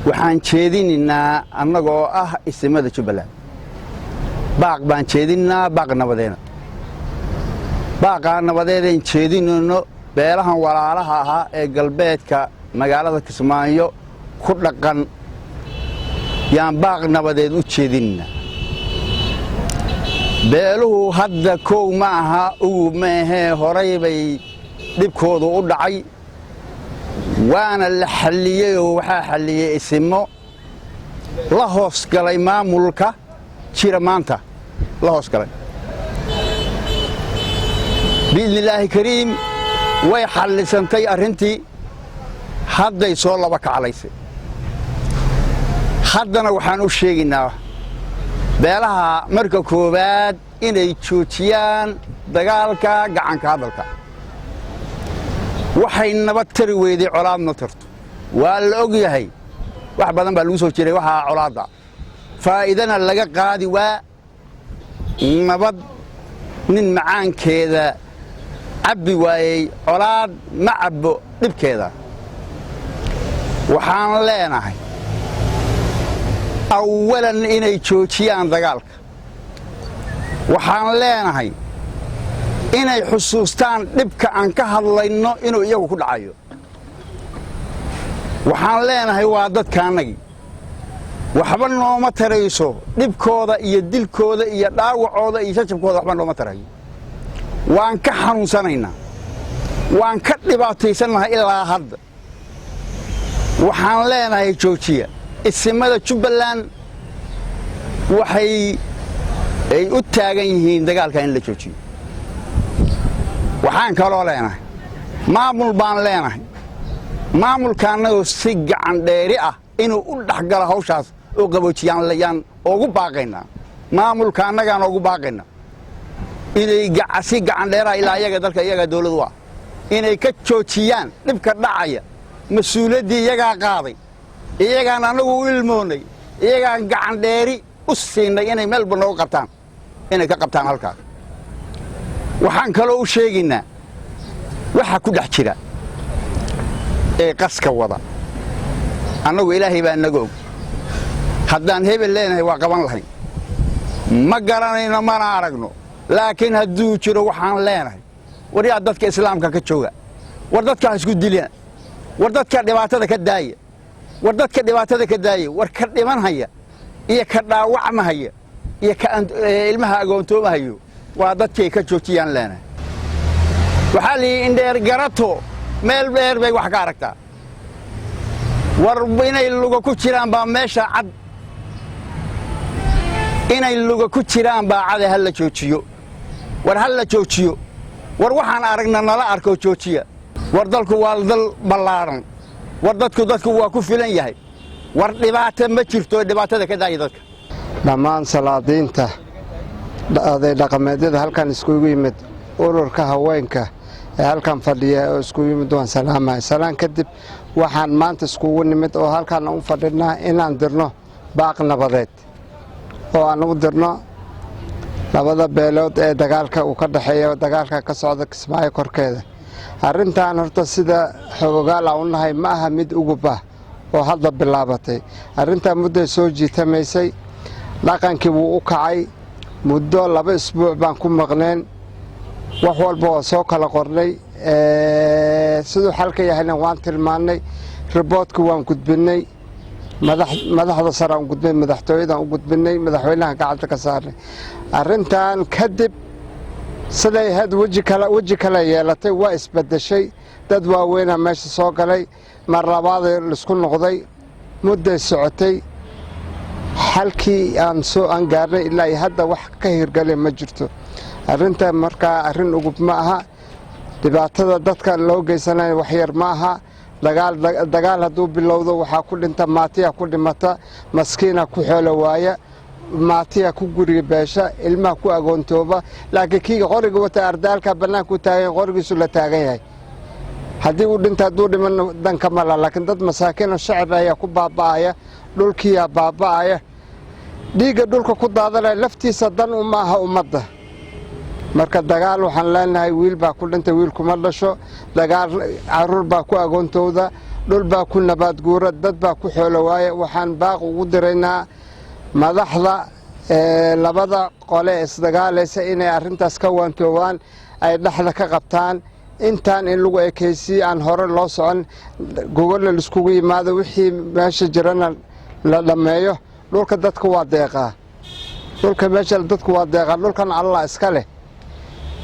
waxaan jeedinaynaa annagoo ah isimada Jubbaland baaq baan jeedinaa baaq nabadeena baaqa nabadeedeen jeedinayno beelahan walaalaha ahaa ee galbeedka magaalada Kismaayo ku dhaqan yaan baaq nabadeed u jeedinaa beeluhu hadda koow ma aha ugu meehee horay bay dhibkoodu u dhacay waana la xalliyay oo waxa xalliyay isimo la hoos galay maamulka jira maanta la hoos galay biidnillaahi kariim way xallisantay arrintii hadday soo laba kacalaysay haddana waxaan u sheegaynaa beelaha marka koowaad inay joojiyaan dagaalka gacanka hadalka waxay nabad tari weyday colaad ma tarto waa la og yahay wax badan baa lagu soo jiray waxa colaada faa'iidana laga qaadi waa nabad nin macaankeeda cabbi waayay colaad ma cabbo dhibkeeda waxaan leenahay awalan inay joojiyaan dagaalka waxaan leenahay inay xusuustaan dhibka aan ka hadlayno inuu iyagu ku dhacayo waxaan leenahay waa dadkaanagi waxba nooma tarayso dhibkooda iyo dilkooda iyo dhaawacooda iyo shajabkooda waxba nooma tarayo waan ka xanuunsanaynaa waan ka dhibaataysanahay ilaa hadda waxaan leenahay joojiya isimada Jubbaland waxay ay u taagan yihiin dagaalka in la joojiyo waxaan kaloo leenahay maamul baan leenahay maamulkaanagoo si gacan dheeri ah inuu u dhaxgalo hawshaas oo qaboojiyaan layaan ugu baaqaynaa maamulkaanagaan ugu baaqaynaa inay si gacan dheeraha ilaa iyaga dalka iyaga dawladu ah inay ka joojiyaan dhibka dhacaya mas-uuliyaddii iyagaa qaaday iyagaan anagu u ilmoonay iyagaan gacan dheeri u siinay inay meelba noogu qabtaan inay ka qabtaan halkaas waxaan kaloo u sheegaynaa waxa ku dhex jira ee qaska wada annagu ilaahay baa naga og haddaan hebel leenahay waa qaban lahayn ma garanayno mana aragno laakiin hadduu jiro waxaan leenahay war yaa dadka islaamka ka jooga war dadka isku dilaan war dadka dhibaatada ka daaya war dadka dhibaatada ka daaya war ka dhiman haya iyo ka dhaawacmahaya iyo ka ilmaha agoontoomahaya waa dadkay ka joojiyaan leenahay waxaa la yidhi indheer garato meel dheer bay wax ka aragtaa war inay luga ku jiraan baa meesha cad inay luga ku jiraan baa cad hal la joojiyo war hal la joojiyo war waxaan aragna nala arko joojiya war dalku waa dal ballaaran war dadku waa ku filan yahay war dhibaato ma jirto dhibaatada ka daaya dadka dhammaan salaadiinta dhaqameedyada halkan iskugu yimid ururka haweenka ee halkan fadhiya oo iskugu yimid waan salaamay salaan kadib waxaan maanta iskugu nimid oo halkan u fadhinaa inaan dirno baaq nabadeed oo aan u dirno labada beelood ee dagaalka uu ka dhaxeeyo dagaalka ka socda Kismaayo korkeeda arrintan horta sida xogogaal u nahay ma aha mid ugu bah oo hadda bilaabatay arrintan muddo soo jiitamaysay dhaqankii wuu u kacay muddo 2 isbuuc baan ku maqneen wax walba oo soo kala qornay sidoo xalka yahayna waan tilmaanay riboodku waan gudbinay madaxda sare aan gudbinay madaxtooyada aan gudbinay madaxweynaha gacanta ka saarnay arrintan kadib siday had waji kale yeelatay waa isbedeshay dad waaweyn meesha soo galay mar labaad la isku noqday muddo socotay halkii aan soo gaarnay ilaa hadda wax ka hirgalay ma jirto arrinta marka arrin ugu ma aha dhibaatada dadka loo geysanayo wax yar ma aha dagaal haduu bilowdo waxa ku dhinta maatiya ku dhimata maskiina ku xoolo waaya maatiya ku guriga beesha ilmaha ku agoontooba laakiin kii qoriga wata ardaalka banaanku taagan qorigiisu la taagan yahay haddii uu dhinta haduu dhiman danka mala laakiin dad masaakiin shacab ayaa ku baabaaya dhulkiya baabaaya dhiiga dhulka ku daadanay laftiisa dan uma aha ummadda marka dagaal waxaan leenahay wiil baa ku dhintay wiil kuma dhasho dagaal caruur baa ku agoontooda dhul baa ku nabaad guura dad baa ku xoolo waaye waxaan baaq ugu diraynaa madaxda labada qole isdagaalaysa inay arrintaas ka waantoowaan ay dhexda ka qabtaan intaan in lagu ekaysiyo aan hore loo socon gogolla laiskugu yimaado wixii meesha jirana la dhammeeyo dhulka dadka waa deeqaa dhulka meesha dadku waa deeqaa dhulkan allah iska leh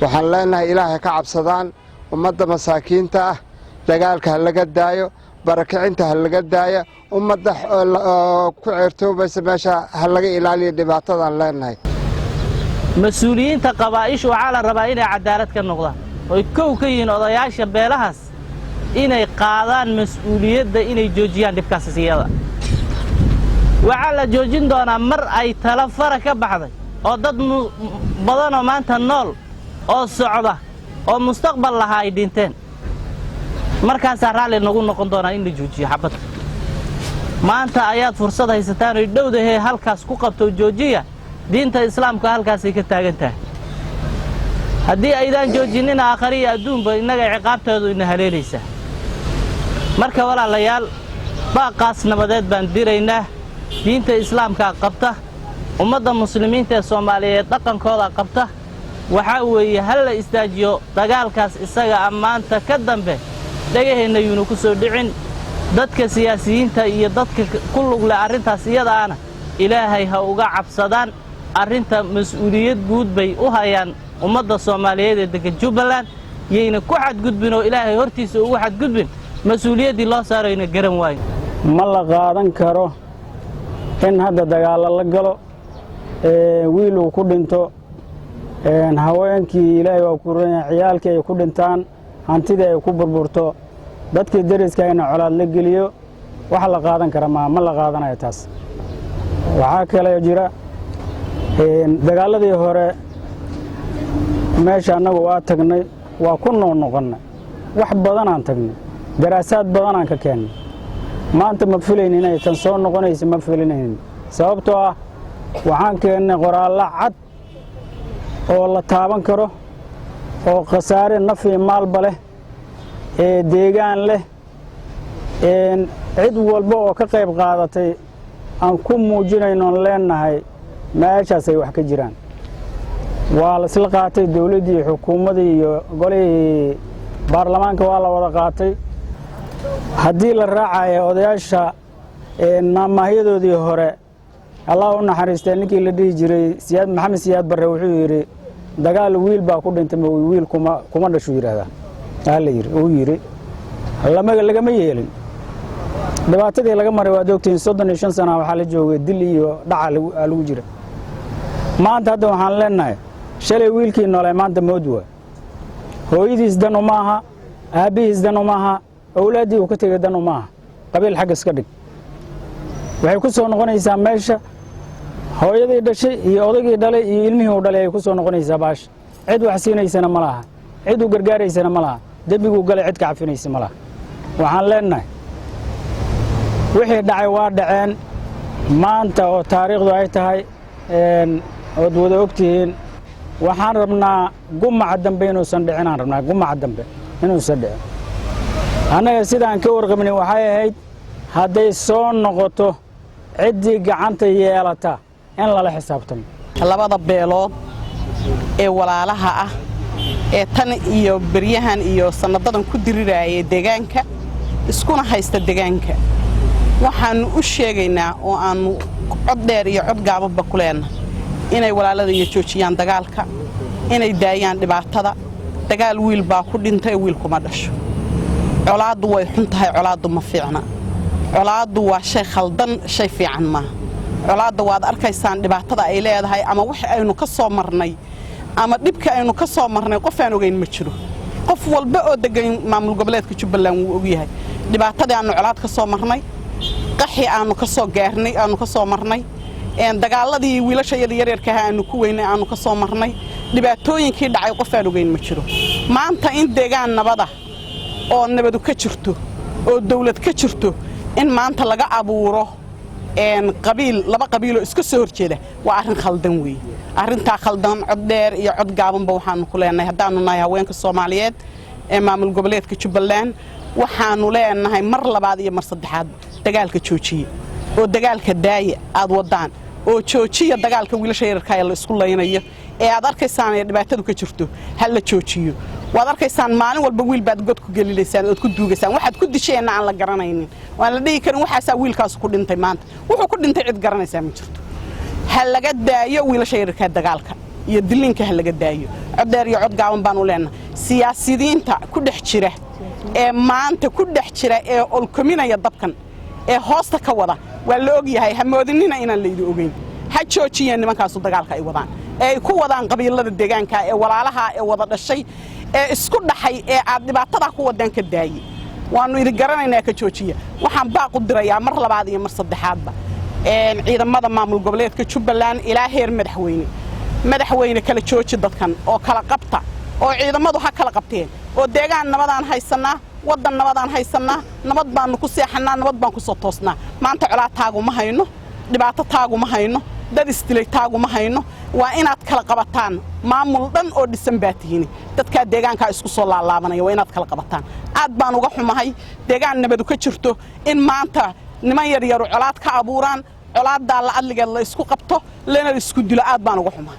waxaan leenahay ilaahay ka cabsadaan ummadda masaakiinta ah dagaalka ha laga daayo barakicinta ha laga daaya ummadda ku ceertoobaysa meesha ha laga ilaaliyo dhibaatadaan leenahay mas-uuliyiinta qabaa'ishu waxaa la rabaa inay cadaalad ka noqdaan oy kow ka yihiin odayaasha beelahaas inay qaadaan mas-uuliyadda inay joojiyaan dhibkaas iyada waxaa la joojin doonaa mar ay tala fara ka baxday oo dad badanoo maanta nool oo socda oo mustaqbal lahaa ay dhinteen markaasaa raalli nagu noqon doonaa in la joojiyo xabadka maanta ayaad fursad haysataan oy dhowdahee halkaas ku qabto joojiya diinta islaamka halkaasay ka taagan tahay haddii aydaan joojinina aakhariya adduunba innaga ciqaabteedu ina haleelaysaa marka walaalayaal baaqaas nabadeed baan diraynaa diinta islaamkaa qabta ummadda muslimiinta ee soomaaliyeed dhaqankooda qabta waxaa weeye hal la istaajiyo dagaalkaas isaga ammaanta ka dambe dhagaheenna yuunu ku soo dhicin dadka siyaasiyiinta iyo dadka ku lug leh arrintaas iyadaana ilaahay ha uga cabsadaan arrinta mas-uuliyad guud bay u hayaan ummadda soomaaliyeed ee degan jubbaland yayna ku xadgudbin oo ilaahay hortiisa ugu xadgudbin mas-uuliyaddii loo saarayna garan waayo ma la qaadan karo in hadda dagaallo la galo wiil uu ku dhinto haweenkii ilaahay waa ku ranya ciyaalkii ay ku dhintaan hantidii ay ku burburto dadkii dariska ina colaad la geliyo wax la qaadan kara ma la qaadanayo taas waxaa kale jira dagaaladii hore meesha annagu waa tagnay waa ku noqnoqonnay wax badanaan tagnay daraasaad badanaan ka keennay maanta ma filaynin inay tan soo noqonaysa ma filinaynin sababtoo ah waxaan keennay qoraallo cad oo la taaban karo oo khasaare naf iyo maalba leh ee deegaan leh cid walba oo ka qayb qaadatay aan ku muujinaynoon leenahay meeshaasay wax ka jiraan waa la isla qaatay dawladdii xukuumaddii iyo golihii baarlamaanka waa la wada qaatay haddii la raacayo odayaasha maamahyadoodii hore allah u naxariistay ninkii la dhihi jiray maxamed siyaad barre wuxuu yidhi dagaal wiil baa ku dhintay wiil kuma dhashu yidhaahdaa uu yidhi lagama yeelin dhibaatadii laga maray waad ogtihiin 35 sana waxaa la joogay dil iyo dhaca lagu jira maanta hadda waxaan leenahay shalay wiilkii noolay maanta mood waa hooyadiis dan uma aha aabihiis dan uma aha awlaaddii uu ka tegay dan uma aha qabiil xagga iska dhig waxay ku soo noqonaysaa meesha hooyadii dhashay iyo odaygii dhalay iyo ilmihii uu dhalay ay ku soo noqonaysaa baash cid wax siinaysana ma laha cid u gargaaraysana ma laha dembiguu galay cid ka cafinaysa ma laha waxaan leenahay wixii dhacay waa dhaceen maanta oo taariikhdu ay tahay ood wada ogtihiin waxaan rabnaa gumaca dambe inuusan dhicin aan rabnaa gumaca dambe inuusan dhicin annaga sidaan ka warqabnay waxay ahayd hadday soo noqoto ciddii gacanta yeelata in lala xisaabtamo labada beelood ee walaalaha ah ee tan iyo beryahan iyo sanadadan ku dirirayay deegaanka iskuna haysta deegaanka waxaanu u sheegaynaa oo aanu cod dheer iyo cod gaababa ku leenahay inay walaalada iyo joojiyaan dagaalka inay daayaan dhibaatada dagaal wiil baa ku dhintay wiil kuma dhasho colaaddu way xun tahay colaaddu ma fiicna colaaddu waa shay khaldan shay fiican maaha colaadda waad arkaysaan dhibaatada ay leedahay ama wax aynu ka soo marnay ama dhibka aynu ka soo marnay qof aan ogeyn ma jiro qof walba oo degan maamul goboleedka Jubbaland wuu og yahay dhibaatadii aanu colaad ka soo marnay qaxi aanu ka soo gaarnay aanu ka soo marnay dagaaladii wiilasha yaryarka aanu ku weynay aanu ka soo marnay dhibaatooyinkii dhacay qof aan ogeyn ma jiro maanta in deegaan nabada oo nabadu ka jirto oo dawlad ka jirto in maanta laga abuuro qabiil laba qabiilo iska soo horjeeda waa arrin khaldan weey arrinta khaldan cod dheer iyo cod gaabanba waxaanu ku leenahay hadaanu nahay haweenka Soomaaliyeed ee maamul goboleedka Jubbaland waxaanu leenahay mar labaad iyo mar saddexaad dagaalka joojiye oo dagaalka daaya aad wadaan oo joojiya dagaalka wiilasha yararka ee la isku laynayo ee aad arkaysaan ee dhibaatadu ka jirto hal la joojiyo waad arkaysaan maalin walba wiil baad god ku gelileysaan oo ku duugaysaan waxaad ku dishayna aan la garanaynin waan la dhigi karin waxaas wiilkaas ku dhintay maanta wuxuu ku dhintay cid garanaysaa ma jirto hal laga daayo wiilasha yararka dagaalka iyo dilinka hal laga daayo codeer iyo cod gaaban baan u leenahay siyaasiyiinta ku dhex jira ee maanta ku dhex jira ee olkominaya dabkan ee hoosta ka wada waa la og yahay hamoodinina inaan la ogeyn ha joojiyeen nimankaasu dagaalka ay wadaan ee ku wadaan qabiilada deegaanka ee walaalaha ee wada dhashay ee isku dhaxay ee aad dhibaatada ku wadaan ka daayay waanu idin garanaynaa ka joojiya waxaan baaq u dirayaa mar labaad iyo mar saddexaadba ciidamada maamul goboleedka Jubbaland ilaa heer madaxweyne kala jooji dadkan oo kala qabta oo ciidamadu ha kala qabteen oo deegaan nabadaan haysanaa wadan nabadaan haysanaa nabad baanu ku seexanaa nabad baan ku soo toosnaa maanta colaad taagu ma hayno dhibaato taagu ma hayno dad istilay taagu ma hayno waa inaad kala qabataan maamul dhan oo dhisan baatihiin dadka deegaanka isku soo laalaabanaya waa inaad kala qabataan aad baan uga xumahay deegaan nabadu ka jirto in maanta niman yar yar colaad ka abuuraan colaadda la adligeed la isku qabto lana isku dilo aad baan uga xumahay